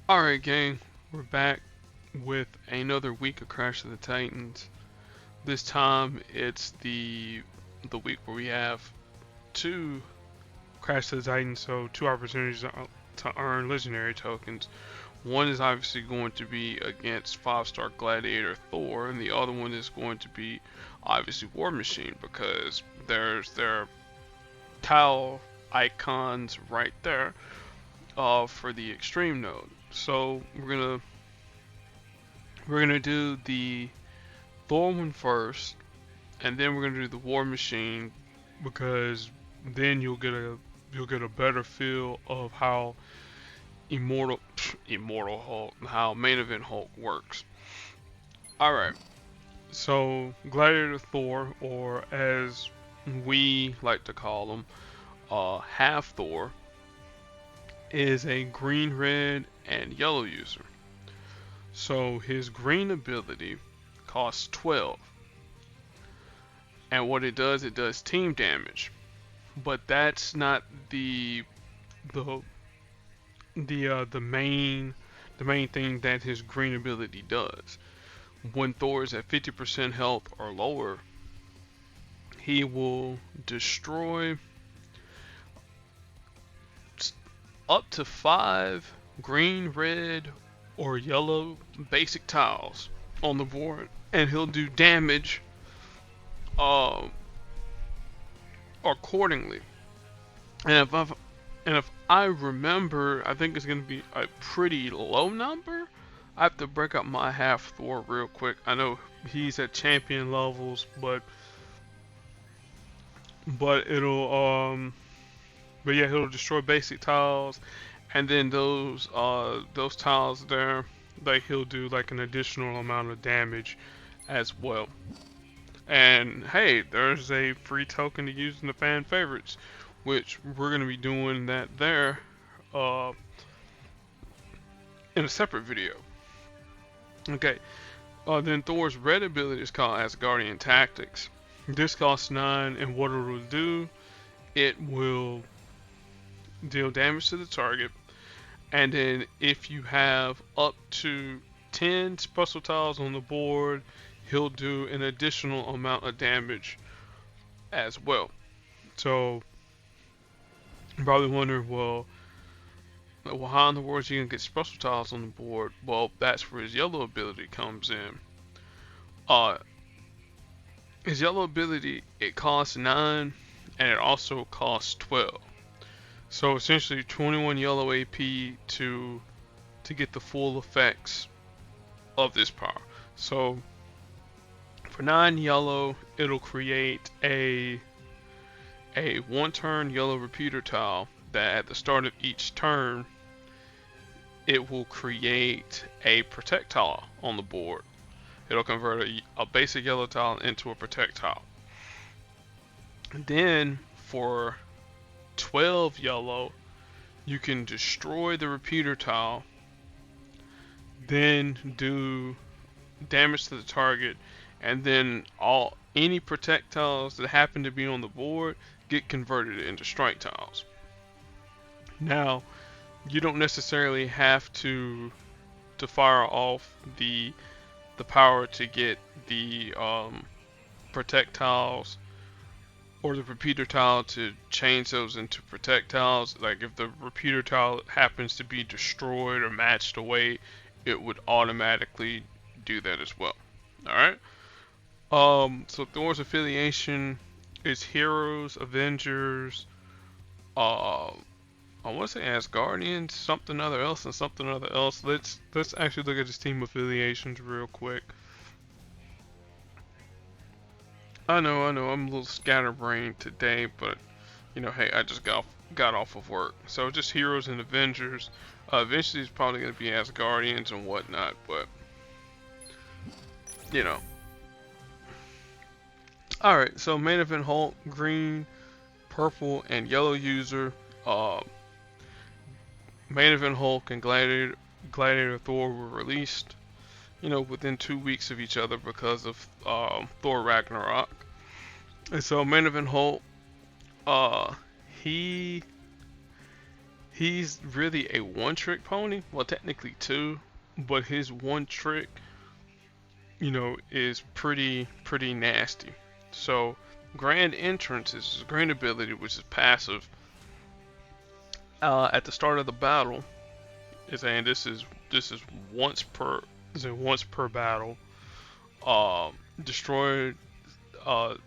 Alright, gang, we're back with another week of Crash of the Titans. This time it's the week where we have two Crash of the Titans, so two opportunities to earn legendary tokens. One is obviously going to be against 5-star Gladiator Thor, and the other one is going to be obviously War Machine because there's their tile icons right there for the extreme node. So we're gonna do the Thor one first, and then we're gonna do the War Machine because then you'll get a better feel of how Immortal Hulk, how Main Event Hulk works. All right, so Gladiator Thor, or as we like to call him, Half-Thor, is a green, red, and yellow user. So his green ability costs 12, and what it does team damage. But that's not the the main thing that his green ability does. When Thor is at 50% health or lower, he will destroy up to 5 green, red, or yellow basic tiles on the board, and he'll do damage uh, accordingly. And if I remember, I think it's gonna be a pretty low number. I have to break up my Half-Thor real quick. I know he's at champion levels, but but yeah, he'll destroy basic tiles, and then those tiles there, like he'll do like an additional amount of damage as well. And hey, there's a free token to use in the fan favorites, which we're gonna be doing that there uh, in a separate video. Okay, then Thor's red ability is called Asgardian Tactics. This costs 9, and what it will do, it will deal damage to the target, and then if you have up to 10 special tiles on the board, he'll do an additional amount of damage as well. So you're probably wondering, well, how in the world is he gonna get special tiles on the board? Well, that's where his yellow ability comes in. Uh, his yellow ability, it costs 9, and it also costs 12. So essentially 21 yellow AP to get the full effects of this power. So for 9 yellow, it'll create a 1-turn yellow repeater tile that at the start of each turn it will create a protect tile on the board. It'll convert a basic yellow tile into a protect tile. And then for 12 yellow, you can destroy the repeater tile, then do damage to the target, and then any projectiles that happen to be on the board get converted into strike tiles. Now, you don't necessarily have to fire off the power to get the projectiles or the repeater tile to change those into projectiles. Like if the repeater tile happens to be destroyed or matched away, it would automatically do that as well. All right. So Thor's affiliation is Heroes, Avengers, I want to say Asgardians, something other else, and something other else. Let's actually look at his team affiliations real quick. I know, I'm a little scatterbrained today, but hey, I just got off of work, so just Heroes and Avengers. Eventually, it's probably gonna be Asgardians and whatnot, but you know. All right, so main event Hulk, green, purple, and yellow user. Uh, Main event Hulk and Gladiator Thor were released, within 2 weeks of each other because of Thor Ragnarok. And so main event Hulk, uh, he He's really a one-trick pony. Well, technically two, but his one trick, is pretty nasty. So, Grand Entrance is his grand ability, which is passive. At the start of the battle, and this is once per once per battle. Destroy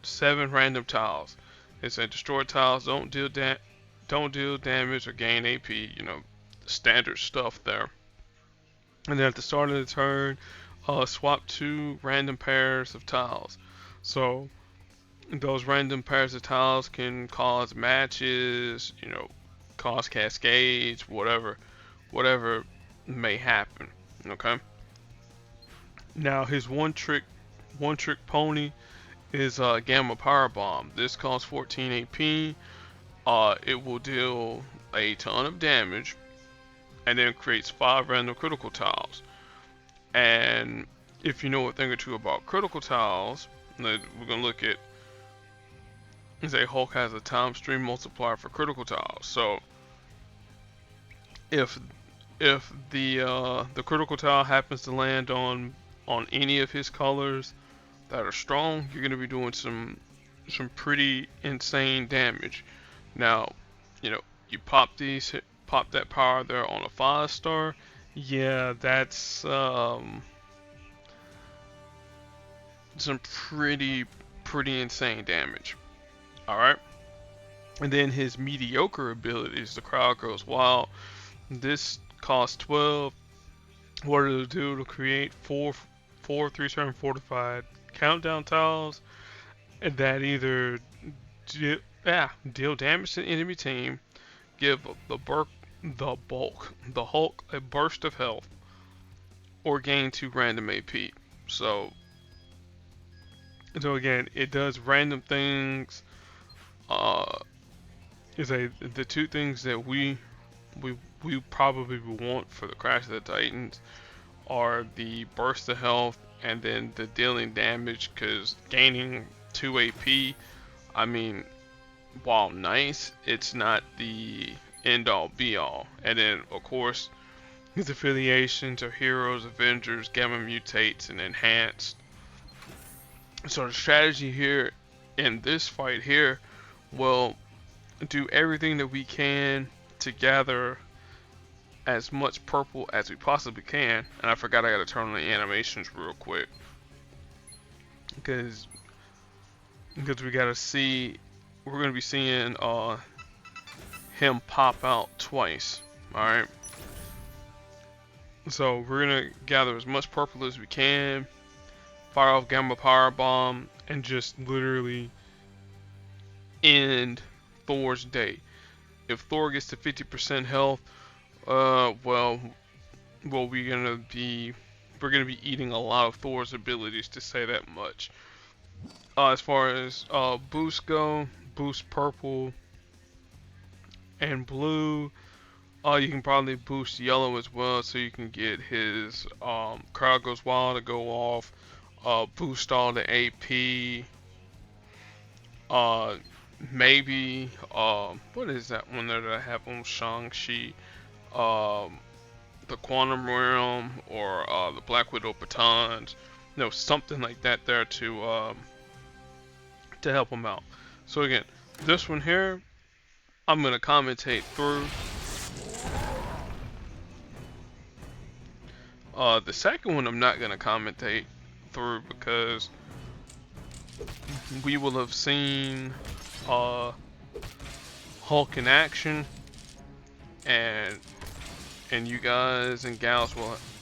7 random tiles. It's a destroy tiles don't deal damage or gain AP. Standard stuff there. And then at the start of the turn, swap 2 random pairs of tiles. So those random pairs of tiles can cause matches, cause cascades, whatever may happen. Okay. Now his one trick pony is Gamma Power Bomb. This costs 14 AP. It will deal a ton of damage, and then creates 5 random critical tiles. And if you know a thing or two about critical tiles, we're gonna look at. Say Hulk has a time stream multiplier for critical tiles. So if the critical tile happens to land on any of his colors that are strong, you're gonna be doing some pretty insane damage. Now, you pop that power there on a 5-star. Yeah, that's some pretty insane damage. All right, and then his mediocre abilities, the Crowd Goes Wild. This costs 12. What it'll do to create four 3-turn fortified countdown tiles that either deal damage to the enemy team, give the Hulk a burst of health, or gain 2 random AP. So again, it does random things. The 2 things that we probably want for the Crash of the Titans are the burst of health and then the dealing damage, because gaining 2 AP, I mean, while nice, it's not the end all be all. And then of course his affiliations are Heroes, Avengers, Gamma Mutates, and Enhanced. So the strategy here in this fight here will do everything that we can to gather as much purple as we possibly can. And I forgot I gotta turn on the animations real quick, because we gotta see, we're gonna be seeing him pop out twice. Alright, so we're gonna gather as much purple as we can, fire off Gamma Power Bomb, and just literally end Thor's day. If Thor gets to 50% health, well, we're gonna be eating a lot of Thor's abilities, to say that much. As far as boosts go, boost purple and blue. You can probably boost yellow as well, so you can get his Crowd Goes Wild to go off. Boost all the AP. Maybe what is that one there that I have on Shang-Chi? The Quantum Realm, or the Black Widow batons. Something like that there to help him out. So again, this one here, I'm gonna commentate through. The second one I'm not gonna commentate through, because we will have seen Hulk in action, and you guys and gals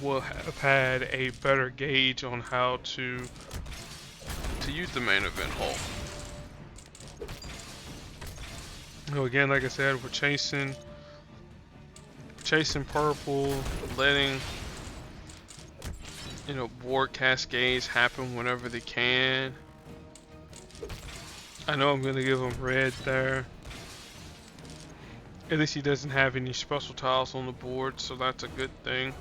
will have had a better gauge on how to use the main event Hulk. Again, like I said, we're chasing purple, letting war cascades happen whenever they can. I know I'm gonna give him red there. At least he doesn't have any special tiles on the board, so that's a good thing.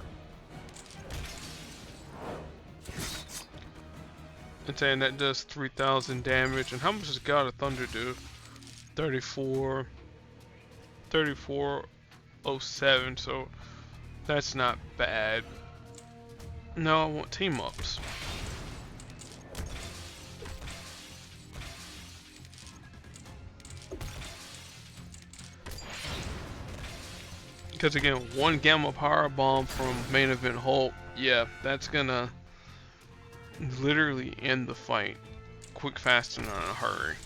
And saying that does 3,000 damage. And how much does God of Thunder do? 34 07, so that's not bad. No, I want team ups. Because again, one Gamma Power Bomb from Main Event Hulk, yeah, that's gonna literally end the fight. Quick, fast, and in a hurry.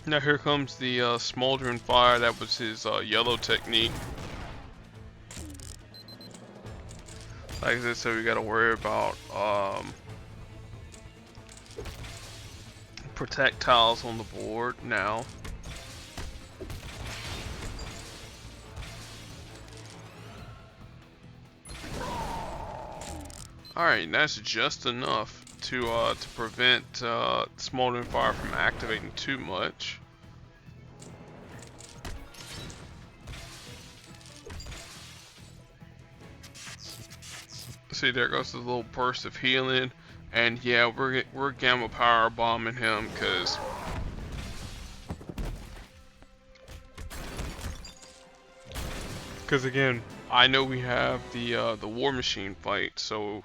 Now here comes the Smoldering Fire. That was his yellow technique. Like I said, we gotta worry about projectiles on the board now. Alright, that's just enough to prevent Smoldering Fire from activating too much. See, there goes the little burst of healing, and yeah, we're Gamma Power bombing him because again, I know we have the War Machine fight, so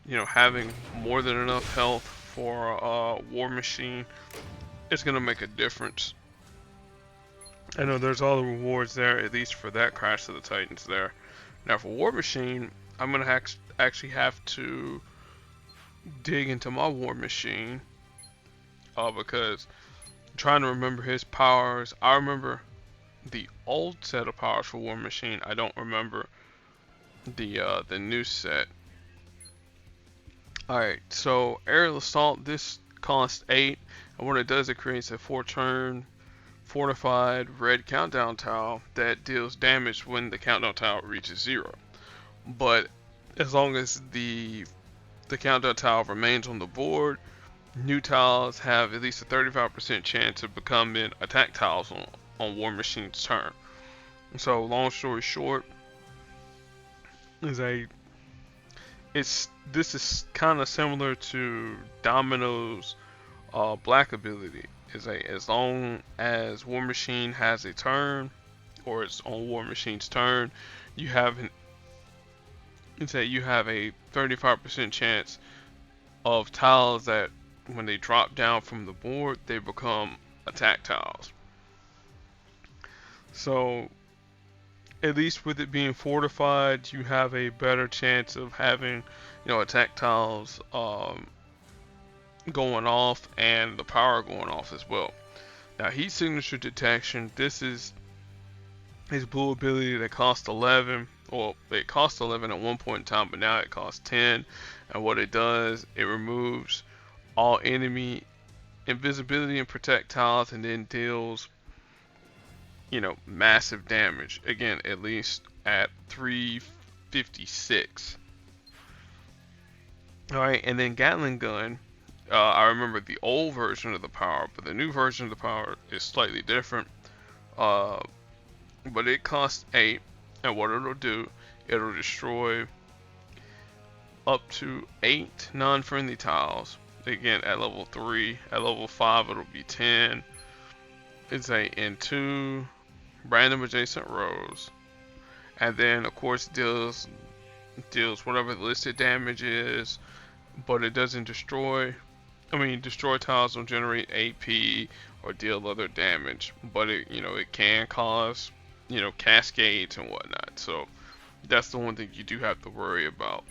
you know, having more than enough health for War Machine is gonna make a difference. I know there's all the rewards there, at least for that Crash of the Titans there. Now for War Machine, I'm gonna actually have to dig into my War Machine, because I'm trying to remember his powers. I remember the old set of powers for War Machine. I don't remember the new set. Alright, so Aerial Assault, this costs 8, and what it does, it creates a 4-turn fortified red countdown tile that deals damage when the countdown tile reaches 0. But as long as the countdown tile remains on the board, new tiles have at least a 35% chance of becoming attack tiles on War Machine's turn. So long story short, this is kind of similar to Domino's black ability. As long as War Machine has a turn, or it's on War Machine's turn, you have a 35% chance of tiles that when they drop down from the board, they become attack tiles. So at least with it being fortified, you have a better chance of having, you know, attack tiles going off and the power going off as well. Now heat signature detection, this is his blue ability that costs 11. Well, it cost 11 at one point in time, but now it costs 10. And what it does, it removes all enemy invisibility and projectiles, and then deals, you know, massive damage. Again, at least at 356. Alright, and then Gatling Gun. I remember the old version of the power, but the new version of the power is slightly different. But it costs 8, and what it'll do, it'll destroy up to 8 non-friendly tiles. Again, at level 3. At level 5, it'll be 10. It's in 2 random adjacent rows, and then of course deals whatever the listed damage is, but it doesn't destroy. Destroy tiles don't generate AP or deal other damage, but it can cause, you know, cascades and whatnot. So that's the one thing you do have to worry about.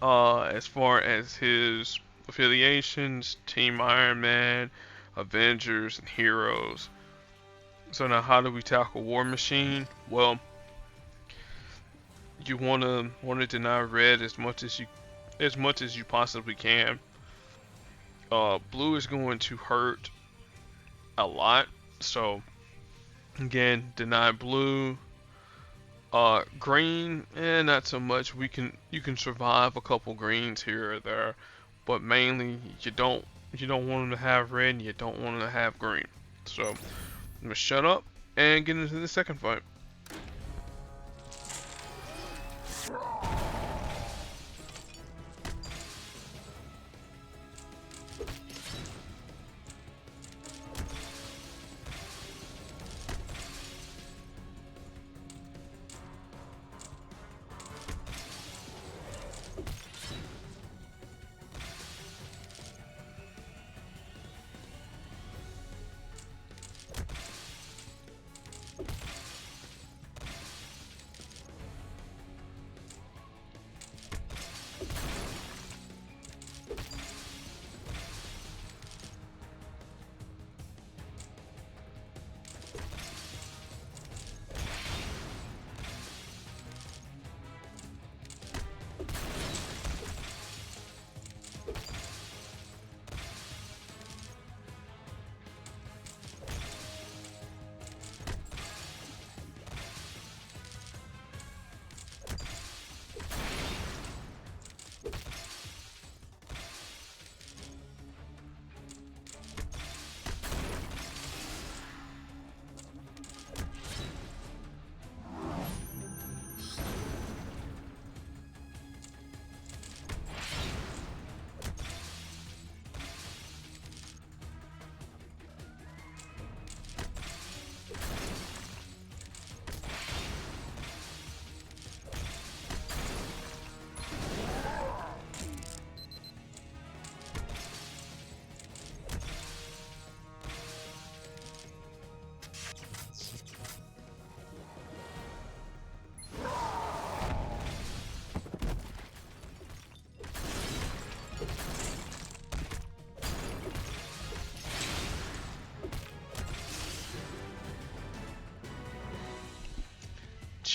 As far as his affiliations, Team Iron Man, Avengers, and Heroes. So now, how do we tackle War Machine? Well, you wanna deny red as much as you possibly can. Blue is going to hurt a lot, so again, deny blue. Green, not so much. You can survive a couple greens here or there, but mainly you don't want them to have red, and you don't want them to have green. So I'm gonna shut up and get into the second fight.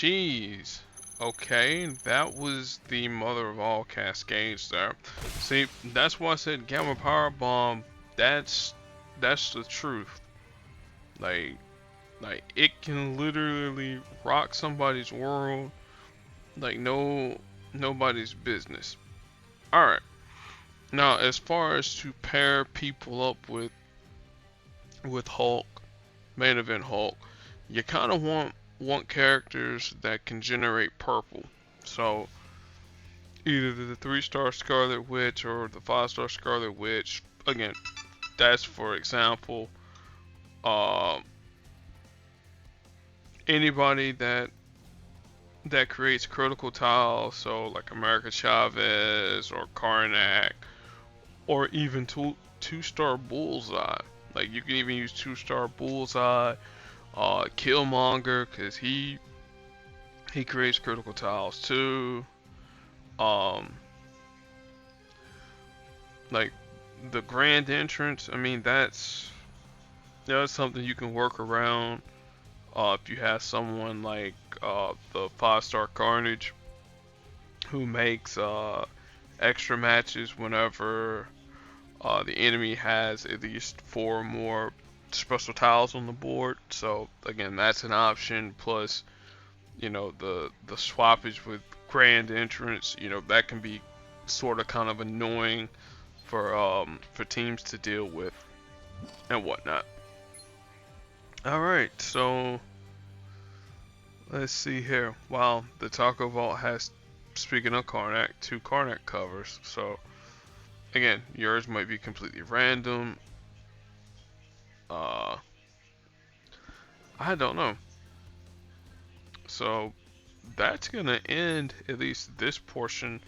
Jeez. Okay, that was the mother of all cascades there. See, that's why I said Gamma Power Bomb. That's the truth. Like it can literally rock somebody's world like nobody's business. All right. Now, as far as to pair people up with Hulk, main event Hulk, you kind of want characters that can generate purple. So either the 3-star Scarlet Witch or the 5-star Scarlet Witch. Again, that's for example. Uh, Anybody that creates critical tiles, so like America Chavez or Karnak, or even two-star Bullseye. Like you can even use 2-star Bullseye, Killmonger, because he creates critical tiles too. Um, like the Grand Entrance. I mean that's something you can work around. If you have someone like the 5-star Carnage who makes extra matches whenever the enemy has at least 4 or more special tiles on the board. So again, that's an option. Plus, the swappage with Grand Entrance, that can be sort of kind of annoying for teams to deal with and whatnot. All right, so let's see here. Wow, the Taco Vault has, speaking of Karnak, 2 Karnak covers. So again, yours might be completely random. I don't know. So that's gonna end at least this portion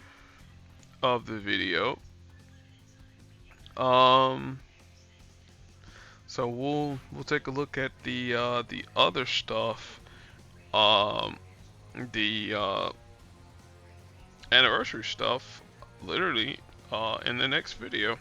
of the video. So we'll take a look at the other stuff. The anniversary stuff, literally in the next video.